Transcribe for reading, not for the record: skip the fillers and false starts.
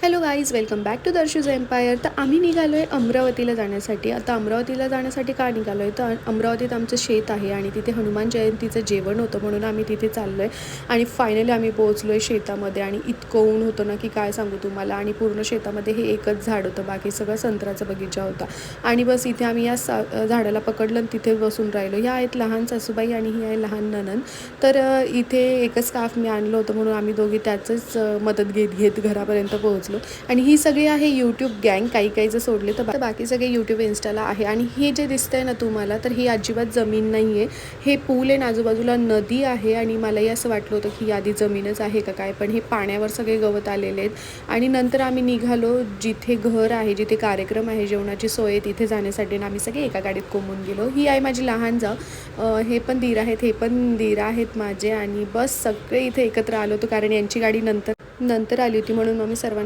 Hello guys, welcome back to Darshu's empire. तर आम्ही निघालो आहे अमरावतीला जाण्यासाठी. आता अमरावतीला जाण्यासाठी का निघालो आहे तर अमरावतीत आमचं शेत आहे आणि तिथे हनुमान जयंतीचं जेवण होतं म्हणून आम्ही तिथे चाललो आहे. आणि फायनली आम्ही पोहोचलो आहे शेतामध्ये आणि इतकं ऊन होतं ना की काय सांगू तुम्हाला. आणि पूर्ण शेतामध्ये हे एकच झाड होतं, बाकी सगळं संत्र्याचा बगीचा होता. आणि बस इथे आम्ही या झाडाला पकडलं आणि तिथे बसून राहिलो. ह्या आहेत लहान सासूबाई आणि ही आहे लहान नणंद. तर इथे एकच स्कार्फ मी आणलं होतं म्हणून आम्ही दोघी त्याचंच मदत घेत घरापर्यंत पोहोचलो. आणि ही सगळी आहे यूट्यूब गँग. काही जर सोडले तर बाकी सगळे यूट्यूब इन्स्टाला आहे. आणि हे जे दिसतंय ना तुम्हाला, तर ही अजिबात जमीन नाही आहे. हे पूल आहे, आजूबाजूला नदी आहे. आणि मलाही असं वाटलं होतं की आधी जमीनच आहे का काय, पण हे पाण्यावर सगळे गवत आलेले आहेत. आणि नंतर आम्ही निघालो जिथे घर आहे, जिथे कार्यक्रम आहे, जेवणाची सोय तिथे जाण्यासाठी आम्ही सगळे एका गाडीत कोंबून गेलो. ही आहे माझी लहान जाऊ, हे पण दीर आहेत, हे पण दीर आहेत माझे. आणि बस सगळे इथे एकत्र आलो होतो कारण यांची गाडी नंतर आली होती म्हणून मग मी सर्वांना